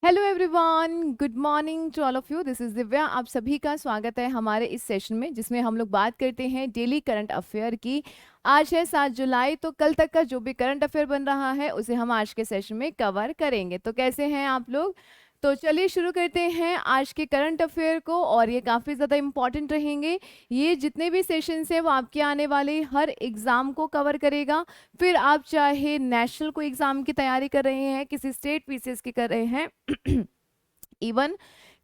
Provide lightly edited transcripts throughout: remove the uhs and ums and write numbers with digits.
Hello everyone, good morning to all of you. This is Divya. आप सभी का स्वागत है हमारे इस सेशन में जिसमें हम लोग बात करते हैं डेली करंट अफेयर की। आज है 7 जुलाई, तो कल तक का जो भी करंट अफेयर बन रहा है उसे हम आज के सेशन में कवर करेंगे। तो कैसे हैं आप लोग? तो चलिए शुरू करते हैं आज के करंट अफेयर को, और ये काफ़ी ज़्यादा इम्पॉर्टेंट रहेंगे। ये जितने भी सेशंस हैं वो आपके आने वाले हर एग्ज़ाम को कवर करेगा। फिर आप चाहे नेशनल कोई एग्ज़ाम की तैयारी कर रहे हैं, किसी स्टेट पीसीएस की कर रहे हैं इवन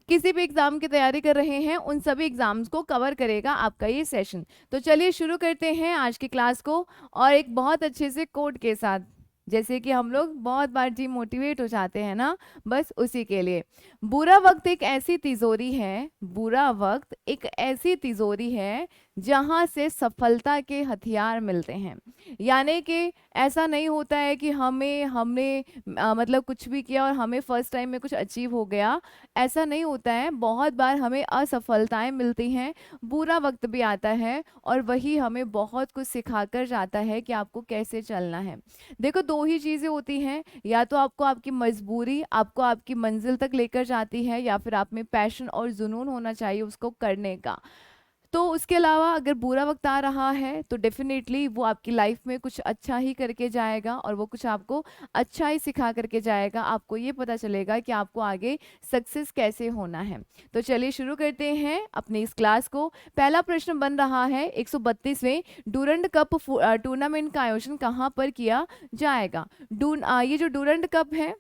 किसी भी एग्जाम की तैयारी कर रहे हैं, उन सभी एग्जाम्स को कवर करेगा आपका ये सेशन। तो चलिए शुरू करते हैं आज की क्लास को, और एक बहुत अच्छे से कोड के साथ। जैसे कि हम लोग बहुत बार डिमोटिवेट हो जाते हैं ना, बस उसी के लिए। बुरा वक्त एक ऐसी तिजोरी है, बुरा वक्त एक ऐसी तिजोरी है जहां से सफलता के हथियार मिलते हैं। यानी कि ऐसा नहीं होता है कि हमने मतलब कुछ भी किया और हमें फर्स्ट टाइम में कुछ अचीव हो गया। ऐसा नहीं होता है, बहुत बार हमें असफलताएं मिलती हैं, बुरा वक्त भी आता है, और वही हमें बहुत कुछ सिखा कर जाता है कि आपको कैसे चलना है। देखो, दो ही चीज़ें होती हैं, या तो आपको आपकी मजबूरी आपको आपकी मंजिल तक लेकर जाती है, या फिर आप में पैशन और जुनून होना चाहिए उसको करने का। तो उसके अलावा अगर बुरा वक्त आ रहा है तो डेफिनेटली वो आपकी लाइफ में कुछ अच्छा ही करके जाएगा, और वो कुछ आपको अच्छा ही सिखा करके जाएगा। आपको ये पता चलेगा कि आपको आगे सक्सेस कैसे होना है। तो चलिए शुरू करते हैं अपनी इस क्लास को। पहला प्रश्न बन रहा है, 132वें डूरंड कप टूर्नामेंट का आयोजन कहाँ पर किया जाएगा? ये जो डूरंड कप है,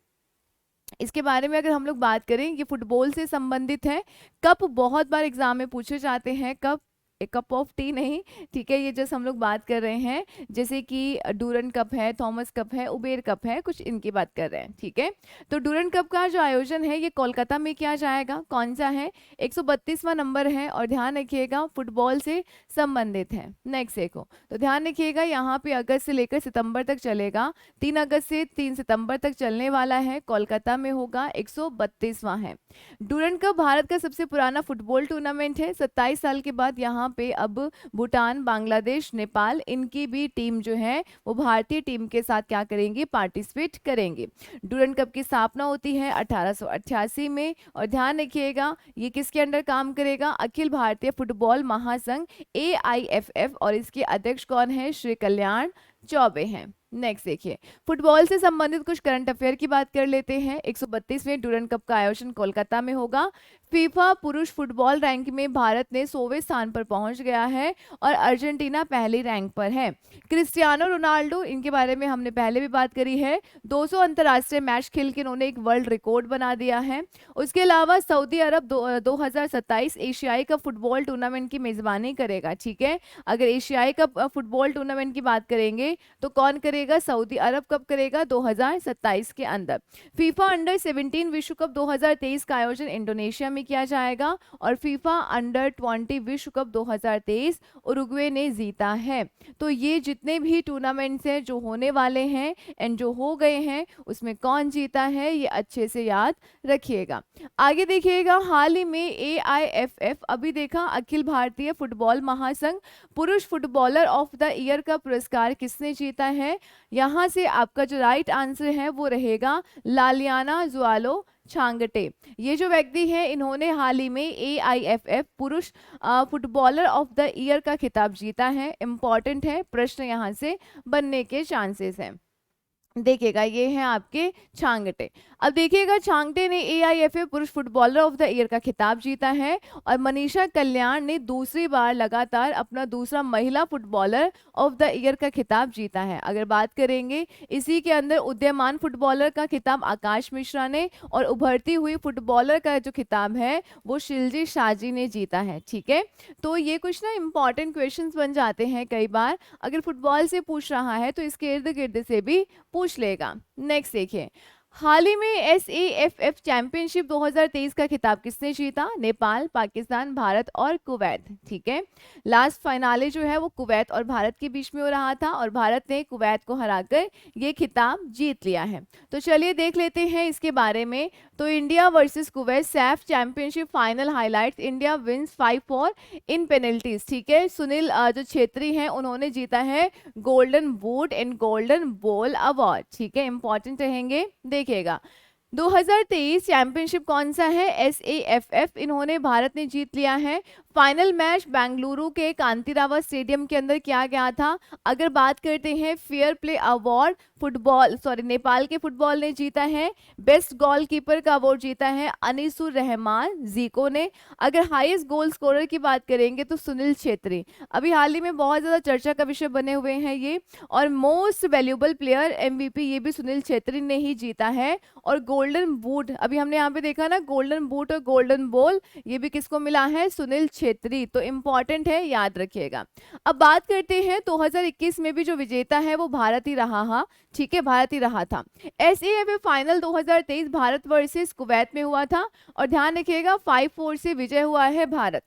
इसके बारे में अगर हम लोग बात करें, ये फुटबॉल से संबंधित है। कप बहुत बार एग्जाम में पूछे जाते हैं, कप एक कप ऑफ टी नहीं, ठीक है। ये जैसे हम लोग बात कर रहे हैं, जैसे कि डूरन कप है, थॉमस कप है, उबेर कप है, कुछ इनकी बात कर रहे हैं, ठीक है। तो डूरन कप का जो आयोजन है ये कोलकाता में किया जाएगा। कौन सा है? 132वां नंबर है, और ध्यान रखिएगा फुटबॉल से संबंधित है। नेक्स्ट देखो, तो ध्यान रखिएगा यहाँ पे अगस्त से लेकर सितंबर तक चलेगा। 3 अगस्त से 3 सितंबर तक चलने वाला है, कोलकाता में होगा, 132वां है। डूरंड कप भारत का सबसे पुराना फुटबॉल टूर्नामेंट है। 27 साल के बाद यहाँ पे अब भूटान, बांग्लादेश, नेपाल, इनकी भी टीम जो है वो भारतीय टीम के साथ क्या करेंगे? पार्टिसिपेट करेंगे। डूरंड कप की स्थापना होती है 1888 में, और ध्यान रखिएगा ये किसके अंडर काम करेगा? अखिल भारतीय फुटबॉल महासंघ AIFF, और इसके अध्यक्ष कौन है? श्री कल्याण चौबे हैं। नेक्स्ट देखिए, फुटबॉल से संबंधित कुछ करंट अफेयर की बात कर लेते हैं। 132वें डूरंड कप का आयोजन कोलकाता में होगा। फीफा पुरुष फुटबॉल रैंक में भारत ने 100वें स्थान पर पहुंच गया है, और अर्जेंटीना पहली रैंक पर है। क्रिस्टियानो रोनाल्डो, इनके बारे में हमने पहले भी बात करी है, 200 अंतर्राष्ट्रीय मैच खेल के इन्होंने एक वर्ल्ड रिकॉर्ड बना दिया है। उसके अलावा सऊदी अरब 2027 एशियाई कप फुटबॉल टूर्नामेंट की मेजबानी करेगा, ठीक है। अगर एशियाई कप फुटबॉल टूर्नामेंट की बात करेंगे तो कौन करेगा? सऊदी अरब कब करेगा? 2027 के अंदर। फीफा अंडर 17 विश्व कप 2023 का आयोजन इंडोनेशिया में किया जाएगा, और फीफा अंडर 20 विश्व कप 2023 उरुग्वे ने जीता है। तो ये जितने भी टूर्नामेंट्स हैं जो होने वाले हैं एंड जो हो गए हैं, उसमें कौन जीता है ये अच्छे से याद रखिएगा। आगे देखिएगा, हाल ही में AIFF अभी देखा, अखिल भारतीय फुटबॉल महासंघ पुरुष फुटबॉलर ऑफ द ईयर का पुरस्कार किसने जीता है? यहाँ से आपका जो राइट आंसर है वो रहेगा लालियाना जुआलो छांगटे। ये जो व्यक्ति है, इन्होंने हाल ही में AIFF पुरुष फुटबॉलर ऑफ द ईयर का खिताब जीता है। इंपॉर्टेंट है, प्रश्न यहाँ से बनने के चांसेस हैं। देखिएगा, ये है आपके छांगटे। अब देखिएगा, छांगटे ने AIFF पुरुष फुटबॉलर ऑफ द ईयर का खिताब जीता है, और मनीषा कल्याण ने दूसरी बार लगातार अपना दूसरा महिला फुटबॉलर ऑफ द ईयर का खिताब जीता है। अगर बात करेंगे इसी के अंदर, उदीयमान फुटबॉलर का खिताब आकाश मिश्रा ने, और उभरती हुई फुटबॉलर का जो खिताब है वो शिलजी शाजी ने जीता है, ठीक है। तो ये कुछ ना इंपॉर्टेंट क्वेश्चंस बन जाते हैं कई बार, अगर फुटबॉल से पूछ रहा है तो इसके इर्द गिर्द से भी पूछ लेगा। नेक्स्ट देखिए, हाल ही में SAFF चैंपियनशिप 2023 का खिताब किसने जीता? नेपाल, पाकिस्तान, भारत और कुवैत, ठीक है। लास्ट फाइनाले जो है वो कुवैत और भारत के बीच में हो रहा था, और भारत ने कुवैत को हराकर ये खिताब जीत लिया है। तो चलिए देख लेते हैं इसके बारे में। तो India versus Kuwait SAFF championship final highlights, India wins 5-4 in penalties, ठीक है। सुनील जो छेत्री हैं उन्होंने जीता है golden boot and golden ball award, ठीक है। इंपॉर्टेंट रहेंगे, देखिएगा। 2023 चैंपियनशिप कौन सा है? SAFF, इन्होंने भारत ने जीत लिया है। फाइनल मैच बेंगलुरु के कांतिरावा स्टेडियम के अंदर किया गया था। अगर बात करते हैं फेयर प्ले अवार्ड, नेपाल के फुटबॉल ने जीता है। बेस्ट गोलकीपर का अवार्ड जीता है अनीसुर रहमान जीको ने। अगर हाईएस्ट गोल स्कोरर की बात करेंगे तो सुनील छेत्री, अभी हाल ही में बहुत ज्यादा चर्चा का विषय बने हुए हैं ये। और मोस्ट वैल्यूएबल प्लेयर MVP ये भी सुनील छेत्री ने ही जीता है। और गोल्डन बूट, अभी हमने यहाँ पे देखा ना, गोल्डन बूट और गोल्डन बॉल, ये भी किसको मिला है? सुनील छेत्री। तो इंपॉर्टेंट है, याद रखिएगा। अब बात करते हैं 2021 में भी जो विजेता है वो भारत ही रहा। हाँ ठीक है, भारत ही रहा था। SAFF final 2023 Bharat versus Kuwait में हुआ था और ध्यान रखिएगा 5-4 से विजय हुआ है भारत।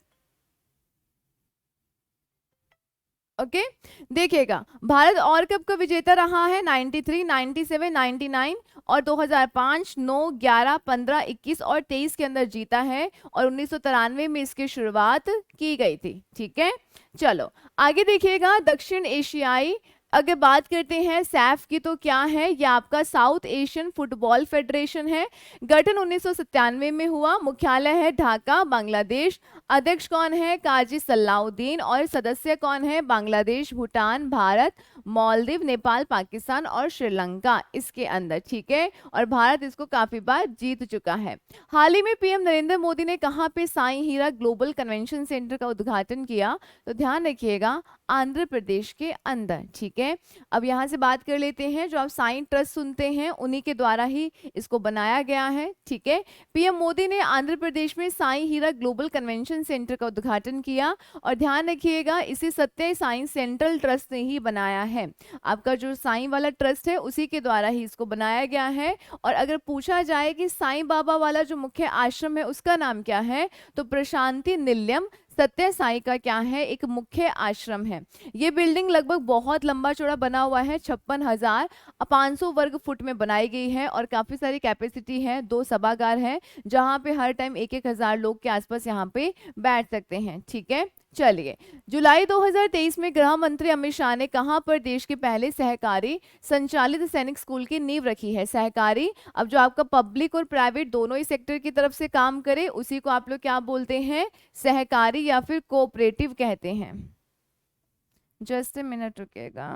ओके देखिएगा, भारत और कब का विजेता रहा है? 93, 97, 99 और 2005, 9, 11, 15, 21 और 23 के अंदर जीता है। और 1993 में इसकी शुरुआत की गई थी। ठीक है, चलो आगे देखिएगा। दक्षिण एशियाई, अगर बात करते हैं सैफ की, तो क्या है? ये आपका साउथ एशियन फुटबॉल फेडरेशन है। गठन 1997 में हुआ। मुख्यालय है ढाका, बांग्लादेश। अध्यक्ष कौन है? काजी सलाउद्दीन। और सदस्य कौन है? बांग्लादेश, भूटान, भारत, मालदीव, नेपाल, पाकिस्तान और श्रीलंका इसके अंदर। ठीक है, और भारत इसको काफी बार जीत चुका है। हाल ही में PM नरेंद्र मोदी ने कहाँ पे साईं हीरा ग्लोबल कन्वेंशन सेंटर का उद्घाटन किया? तो ध्यान रखिएगा, आंध्र प्रदेश के अंदर। ठीक है, अब यहाँ से बात कर लेते हैं, जो आप साईं ट्रस्ट सुनते हैं उन्हीं के द्वारा ही इसको बनाया गया है। ठीक है, PM मोदी ने आंध्र प्रदेश में साईं हीरा ग्लोबल कन्वेंशन सेंटर का उद्घाटन किया। और ध्यान रखिएगा, इसे सत्य साईं सेंट्रल ट्रस्ट ने ही बनाया है। आपका जो साईं वाला ट्रस्ट है उसी के द्वारा ही इसको बनाया गया है। और अगर पूछा जाए कि साईं बाबा वाला जो मुख्य आश्रम है उसका नाम क्या है, तो प्रशांति निलयम सत्य साई का क्या है? एक मुख्य आश्रम है। ये बिल्डिंग लगभग बहुत लंबा चौड़ा बना हुआ है, 56,500 वर्ग फुट में बनाई गई है और काफी सारी कैपेसिटी है। 2 सभागार है जहां पे हर टाइम 1,000 लोग के आसपास यहाँ पे बैठ सकते हैं। ठीक है, चलिए, जुलाई 2023 में गृह मंत्री अमित शाह ने कहां पर देश के पहले सहकारी संचालित सैनिक स्कूल की नींव रखी है? सहकारी, अब जो आपका पब्लिक और प्राइवेट दोनों ही सेक्टर की तरफ से काम करे उसी को आप लोग क्या बोलते हैं? सहकारी या फिर कोऑपरेटिव कहते हैं। जस्ट ए मिनट रुकिएगा।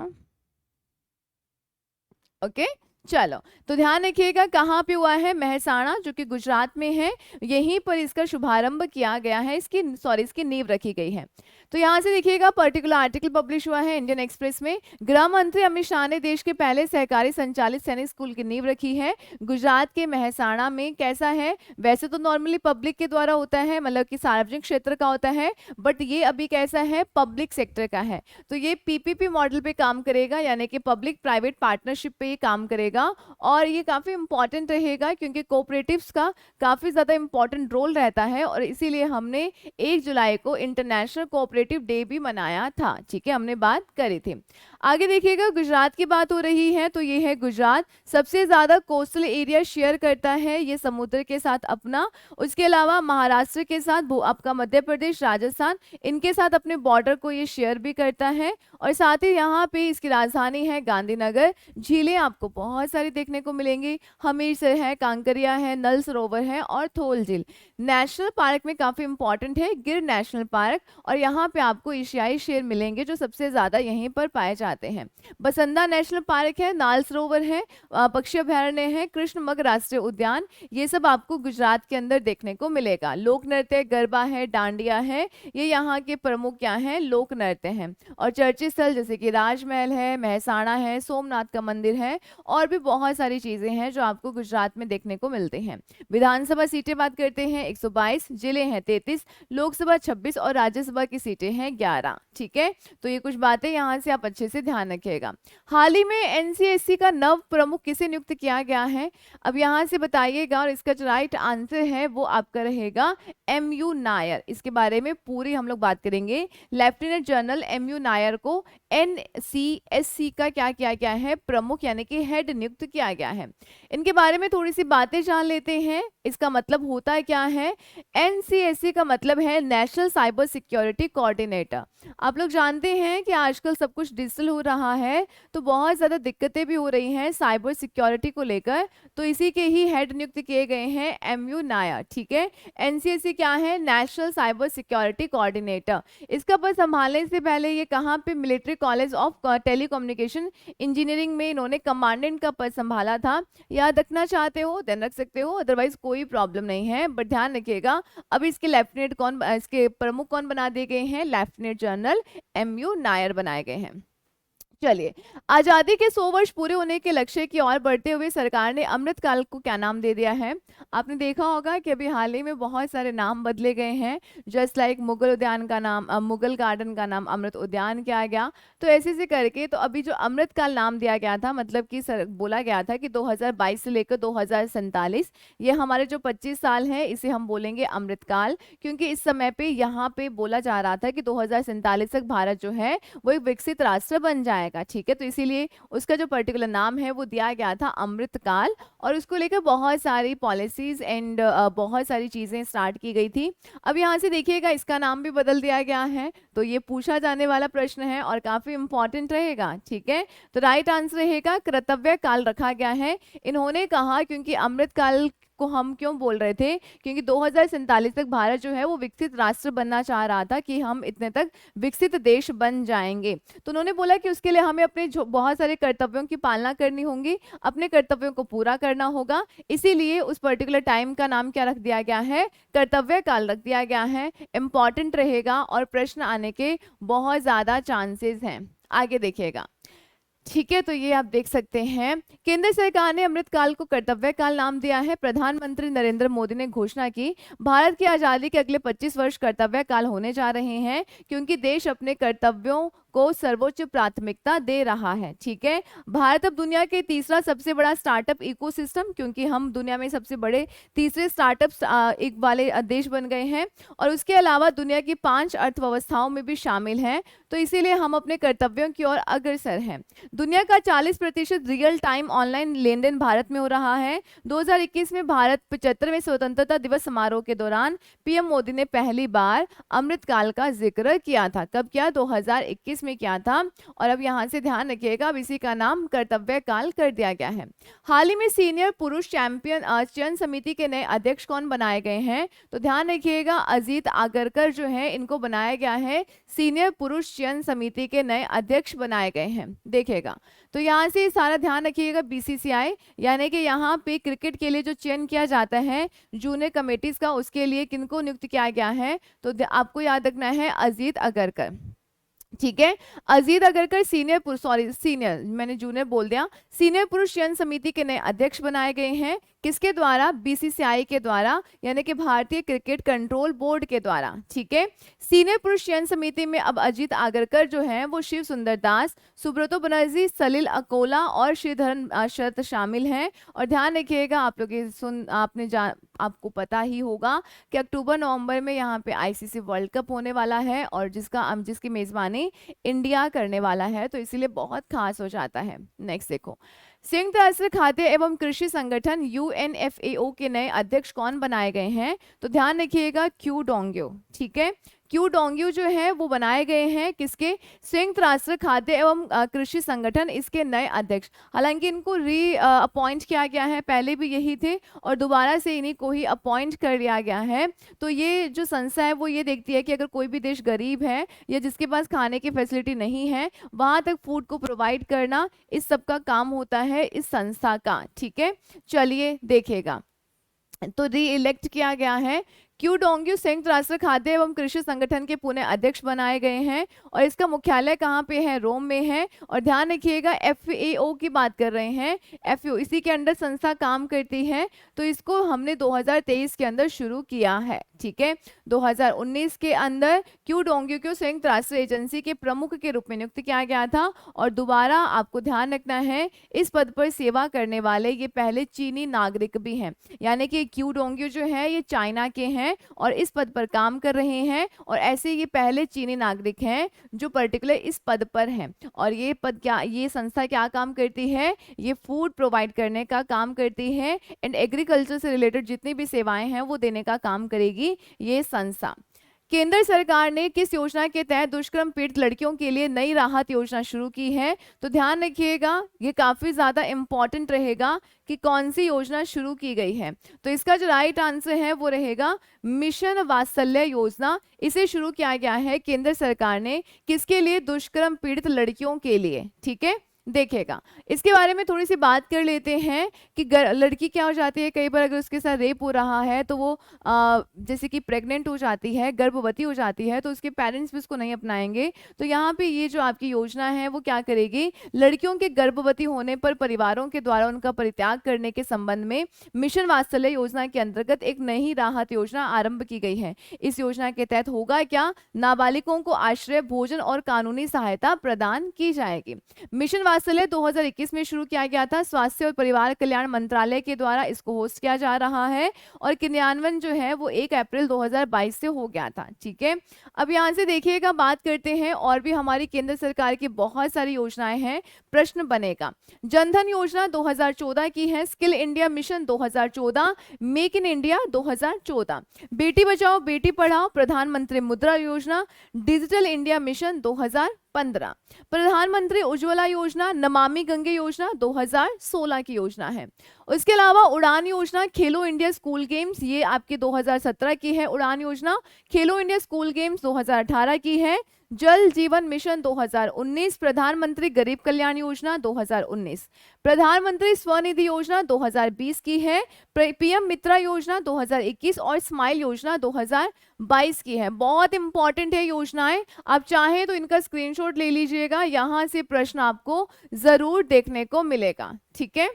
ओके चलो, तो ध्यान रखिएगा कहाँ पे हुआ है? मेहसाणा, जो कि गुजरात में है। यहीं पर इसका शुभारंभ किया गया है, इसकी नींव रखी गई है। तो यहाँ से देखिएगा, पर्टिकुलर आर्टिकल पब्लिश हुआ है इंडियन एक्सप्रेस में। गृह मंत्री अमित शाह ने देश के पहले सहकारी संचालित सैनिक स्कूल की नींव रखी है गुजरात के मेहसाणा में। कैसा है? वैसे तो नॉर्मली पब्लिक के द्वारा होता है, मतलब कि सार्वजनिक क्षेत्र का होता है, बट ये अभी कैसा है? पब्लिक सेक्टर का है। तो ये PPP मॉडल पे काम करेगा, यानी कि पब्लिक प्राइवेट पार्टनरशिप पे ये काम करेगा। और ये काफी इंपॉर्टेंट रहेगा क्योंकि कोऑपरेटिव्स का काफी ज्यादा इंपॉर्टेंट रोल रहता है। और इसीलिए हमने 1 जुलाई को इंटरनेशनल कोऑपरेटिव डे भी मनाया था। ठीक है, हमने बात करी थी। आगे देखिएगा, गुजरात की बात हो रही है तो ये है गुजरात। सबसे ज्यादा कोस्टल एरिया शेयर करता है ये समुद्र के साथ अपना। उसके अलावा महाराष्ट्र के साथ आपका मध्य प्रदेश, राजस्थान, इनके साथ अपने बॉर्डर को ये शेयर भी करता है। और साथ ही यहाँ पे इसकी राजधानी है गांधीनगर। झीलें आपको बहुत सारी देखने को मिलेंगी, हमीरसर है, कांकरिया है, नल सरोवर है और थोल झील। नेशनल पार्क में काफी इंपॉर्टेंट है गिर नेशनल पार्क, और यहाँ पे आपको एशियाई शेर मिलेंगे जो सबसे ज्यादा यहीं पर पाए जाते हैं। बसंदा नेशनल पार्क है, नाल सरोवर है, पक्षी अभयारण्य है, कृष्णमृग राष्ट्रीय उद्यान, ये सब आपको गुजरात के अंदर देखने को मिलेगा। लोक नृत्य गरबा है, डांडिया है, ये यहाँ के प्रमुख क्या है? लोक नृत्य हैं। और चर्चित स्थल जैसे कि राजमहल है, मेहसाणा है, सोमनाथ का मंदिर है, और भी बहुत सारी चीजें हैं जो आपको गुजरात में देखने को मिलते हैं। विधानसभा सीटें बात करते हैं 122, जिले हैं 33, लोकसभा 26 और राज्यसभा की सीटें हैं 11। ठीक है, तो ये कुछ बातें यहाँ से आप अच्छे से ध्यान रखिएगा। हाल ही में NCSC का नव प्रमुख किसे नियुक्त किया गया है? अब यहाँ से बताइएगा, और इसका जो राइट आंसर है वो आपका रहेगा MU नायर। इसके बारे में पूरी हम लोग बात करेंगे। लेफ्टिनेंट जनरल MU नायर को NCSC का क्या किया गया है, प्रमुख यानी कि हेड नियुक्त किया गया है। इनके बारे में थोड़ी सी बातें जान लेते हैं, इसका मतलब होता क्या है। NCSC का मतलब है नेशनल साइबर सिक्योरिटी कोऑर्डिनेटर। आप लोग जानते हैं कि आजकल सब कुछ डिजिटल हो रहा है, तो बहुत ज़्यादा दिक्कतें भी हो रही हैं साइबर सिक्योरिटी को लेकर, तो इसी के ही हेड नियुक्त किए गए हैं MU नायर। ठीक है, NCSC क्या है, नेशनल साइबर सिक्योरिटी कोऑर्डिनेटर। इसका पद संभालने से पहले ये कहाँ पे, military college of telecommunication engineering में इन्होंने कमांडेंट का पद संभाला था। याद रखना चाहते हो देन रख सकते हो, अदरवाइज कोई प्रॉब्लम नहीं है, बट ध्यान रखिएगा। अब इसके लेफ्टिनेंट कौन, इसके प्रमुख कौन बना दिए गए हैं, लेफ्टिनेंट जनरल MU नायर बनाए गए हैं। चलिए, आजादी के 100 वर्ष पूरे होने के लक्ष्य की ओर बढ़ते हुए सरकार ने अमृतकाल को क्या नाम दे दिया है। आपने देखा होगा कि अभी हाल ही में बहुत सारे नाम बदले गए हैं, जस्ट लाइक मुगल उद्यान का नाम, मुगल गार्डन का नाम अमृत उद्यान किया गया। तो ऐसे से करके तो अभी जो अमृतकाल नाम दिया गया था, मतलब कि सर बोला गया था कि 2022 से लेकर 2047 ये हमारे जो 25 साल हैं इसे हम बोलेंगे अमृतकाल, क्योंकि इस समय पे यहाँ पे बोला जा रहा था कि 2047 तक भारत जो है वो एक विकसित राष्ट्र बन जाएगा। ठीक है, तो इसीलिए उसका जो पर्टिकुलर नाम है वो दिया गया था अमृतकाल, और उसको लेकर बहुत सारी पॉलिसीज एंड बहुत सारी चीजें स्टार्ट की गई थी। अब यहाँ से देखिएगा इसका नाम भी बदल दिया गया है, तो ये पूछा जाने वाला प्रश्न है और काफी इंपॉर्टेंट रहेगा। ठीक है, तो राइट आंसर रहेगा कर्तव्य काल रखा गया है। इन्होंने कहा क्योंकि अमृतकाल को हम क्यों बोल रहे थे, क्योंकि 2047 तक भारत जो है वो विकसित राष्ट्र बनना चाह रहा था कि हम इतने तक विकसित देश बन जाएंगे। तो उन्होंने बोला कि उसके लिए हमें अपने बहुत सारे कर्तव्यों की पालना करनी होगी, अपने कर्तव्यों को पूरा करना होगा, इसीलिए उस पर्टिकुलर टाइम का नाम क्या रख दिया गया है, कर्तव्य काल रख दिया गया है। इंपॉर्टेंट रहेगा और प्रश्न आने के बहुत ज्यादा चांसेस हैं। आगे देखिएगा। ठीक है, तो ये आप देख सकते हैं केंद्र सरकार ने अमृतकाल को कर्तव्य काल नाम दिया है। प्रधानमंत्री नरेंद्र मोदी ने घोषणा की भारत की आजादी के अगले 25 वर्ष कर्तव्य काल होने जा रहे हैं, क्योंकि देश अपने कर्तव्यों को सर्वोच्च प्राथमिकता दे रहा है। ठीक है, भारत अब दुनिया के तीसरा सबसे बड़ा स्टार्टअप इकोसिस्टम, क्योंकि हम दुनिया में सबसे बड़े तीसरे स्टार्टअप एक वाले देश बन गए हैं, और उसके अलावा दुनिया की 5 अर्थव्यवस्थाओं में भी शामिल हैं, तो इसीलिए हम अपने कर्तव्यों की ओर अग्रसर हैं। दुनिया का 40% रियल टाइम ऑनलाइन लेन देन भारत में हो रहा है। 2021 में भारत 75वें स्वतंत्रता दिवस समारोह के दौरान पीएम मोदी ने पहली बार अमृतकाल का जिक्र किया था। कब किया, 2021 में किया था। और अब यहाँ से ध्यान रखिएगा, अब इसी का नाम कर्तव्य काल कर दिया गया है। हाल ही में सीनियर पुरुष चैंपियन चयन समिति के नए अध्यक्ष कौन बनाए गए हैं, तो ध्यान रखिएगा अजीत आगरकर जो है इनको बनाया गया है, सीनियर पुरुष चयन समिति के नए अध्यक्ष बनाए गए हैं। देखिएगा, तो यहाँ से सारा ध्यान रखिएगा, BCCI यानी कि यहाँ पे क्रिकेट के लिए जो चयन किया जाता है जूनियर कमेटीज का, उसके लिए किनको नियुक्त किया गया है, तो आपको याद रखना है अजीत आगरकर। ठीक है, अजीत अगरकर सीनियर मैंने जूनियर बोल दिया, सीनियर पुरुष चयन समिति के नए अध्यक्ष बनाए गए हैं। किसके द्वारा, BCCI के द्वारा, यानी कि भारतीय क्रिकेट कंट्रोल बोर्ड के द्वारा। ठीक है, सीनियर पुरुष चयन समिति में अब अजीत आगरकर जो हैं वो शिव सुंदर दास, सुब्रतो बनर्जी, सलील अकोला और श्रीधरन शरत शामिल हैं। और ध्यान रखिएगा, आप लोग आपको पता ही होगा कि अक्टूबर नवंबर में यहाँ पे ICC वर्ल्ड कप होने वाला है, और जिसकी मेजबानी इंडिया करने वाला है, तो इसीलिए बहुत खास हो जाता है। नेक्स्ट देखो, संयुक्त राष्ट्र खाद्य एवं कृषि संगठन UNFAO के नए अध्यक्ष कौन बनाए गए हैं, तो ध्यान रखिएगा क्यू डोंग्यू। ठीक है, क्यू डोंग्यू जो है वो बनाए गए हैं किसके, संयुक्त राष्ट्र खाद्य एवं कृषि संगठन, इसके नए अध्यक्ष। हालांकि इनको अपॉइंट किया गया है, पहले भी यही थे और दोबारा से इन्हीं को ही अपॉइंट कर दिया गया है। तो ये जो संस्था है वो ये देखती है कि अगर कोई भी देश गरीब है या जिसके पास खाने की फैसिलिटी नहीं है, वहां तक फूड को प्रोवाइड करना इस सब का काम होता है इस संस्था का। ठीक है, चलिए देखिएगा, तो री इलेक्ट किया गया है। क्यू डोंग्यू संयुक्त राष्ट्र खाद्य एवं कृषि संगठन के पुणे अध्यक्ष बनाए गए हैं, और इसका मुख्यालय कहाँ पे है, रोम में है। और ध्यान रखिएगा FAO की बात कर रहे हैं, FAO इसी के अंडर संस्था काम करती है, तो इसको हमने 2023 के अंदर शुरू किया है। ठीक है, 2019 के अंदर क्यू डोंग्यू को संयुक्त राष्ट्र एजेंसी के प्रमुख के रूप में नियुक्त किया गया था। और दोबारा आपको ध्यान रखना है, इस पद पर सेवा करने वाले ये पहले चीनी नागरिक भी हैं, यानी कि क्यू डोंग्यू जो है ये चाइना के हैं, हैं और इस पद पर काम कर रहे हैं, और ऐसे ये पहले चीनी नागरिक हैं जो पर्टिकुलर इस पद पर हैं। और ये पद क्या, ये संस्था क्या काम करती है, ये फूड प्रोवाइड करने का काम करती है एंड एग्रीकल्चर से रिलेटेड जितनी भी सेवाएं हैं वो देने का काम करेगी ये संस्था। केंद्र सरकार ने किस योजना के तहत दुष्कर्म पीड़ित लड़कियों के लिए नई राहत योजना शुरू की है? तो ध्यान रखिएगा, ये काफी ज्यादा इंपॉर्टेंट रहेगा कि कौन सी योजना शुरू की गई है। तो इसका जो राइट आंसर है वो रहेगा मिशन वात्सल्य योजना। इसे शुरू किया गया है केंद्र सरकार ने, किसके लिए? दुष्कर्म पीड़ित लड़कियों के लिए। ठीक है, देखिएगा इसके बारे में थोड़ी सी बात कर लेते हैं कि लड़की क्या हो जाती है, कई बार अगर उसके साथ रेप हो रहा है तो वो जैसे कि प्रेग्नेंट हो जाती है, गर्भवती हो जाती है, तो उसके पेरेंट्स भी उसको नहीं अपनाएंगे। तो यहाँ पे ये जो आपकी योजना है वो क्या करेगी, लड़कियों के गर्भवती होने पर परिवारों के द्वारा उनका परित्याग करने के संबंध में मिशन वात्सल्य योजना के अंतर्गत एक नई राहत योजना आरंभ की गई है। इस योजना के तहत होगा क्या, नाबालिगों को आश्रय, भोजन और कानूनी सहायता प्रदान की जाएगी। मिशन वात्सल्य 2021 में शुरू किया गया था, स्वास्थ्य और परिवार कल्याण मंत्रालय के द्वारा इसको होस्ट किया जा रहा है और क्रियान्वयन जो है वो 1 अप्रैल 2022 से हो गया था। ठीक है, अब यहाँ से देखिएगा, बात करते हैं और भी हमारी केंद्र सरकार की बहुत सारी योजनाएं हैं। प्रश्न बनेगा, जनधन योजना 2014 की है, skill India mission 2014, make in India 2014, Beti Bachao Beti Padhao प्रधानमंत्री मुद्रा योजना, डिजिटल इंडिया मिशन 2015, प्रधानमंत्री उज्ज्वला योजना, नमामि गंगे योजना 2016 की योजना है। इसके अलावा उड़ान योजना, खेलो इंडिया स्कूल गेम्स, ये आपके 2017 की है उड़ान योजना, खेलो इंडिया स्कूल गेम्स 2018 की है, जल जीवन मिशन 2019, प्रधानमंत्री गरीब कल्याण योजना 2019, प्रधानमंत्री स्वनिधि योजना 2020 की है, पीएम मित्रा योजना 2021 और स्माइल योजना 2022 की है। बहुत इंपॉर्टेंट है योजनाएं, आप चाहें तो इनका स्क्रीनशॉट ले लीजिएगा, यहां से प्रश्न आपको जरूर देखने को मिलेगा। ठीक है,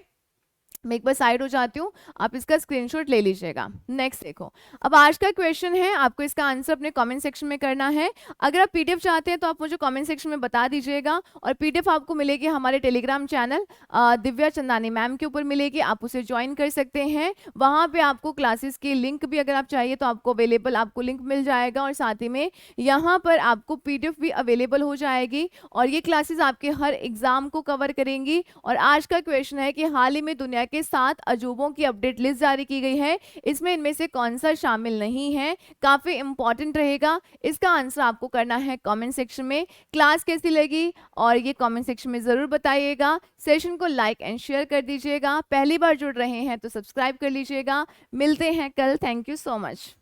मैं एक बार साइड हो जाती हूँ, आप इसका स्क्रीनशॉट ले लीजिएगा। नेक्स्ट देखो, अब आज का क्वेश्चन है, आपको इसका आंसर अपने कमेंट सेक्शन में करना है। अगर आप पीडीएफ चाहते हैं तो आप मुझे कमेंट सेक्शन में बता दीजिएगा, और पीडीएफ आपको मिलेगी हमारे Telegram channel Divya Chandani ma'am के ऊपर मिलेगी, आप उसे ज्वाइन कर सकते हैं। वहाँ पे आपको क्लासेस की लिंक भी अगर आप चाहिए तो आपको अवेलेबल, आपको लिंक मिल जाएगा, और साथ ही में यहाँ पर आपको पीडीएफ भी अवेलेबल हो जाएगी, और ये क्लासेस आपके हर एग्जाम को कवर करेंगी। और आज का क्वेश्चन है कि हाल ही में दुनिया के 7 अजूबों की अपडेट लिस्ट जारी की गई है, इसमें इनमें से कौन सा शामिल नहीं है? काफी इंपॉर्टेंट रहेगा, इसका आंसर आपको करना है कमेंट सेक्शन में। क्लास कैसी लगी और ये कमेंट सेक्शन में जरूर बताइएगा। सेशन को लाइक एंड शेयर कर दीजिएगा, पहली बार जुड़ रहे हैं तो सब्सक्राइब कर लीजिएगा। मिलते हैं कल, थैंक यू सो मच।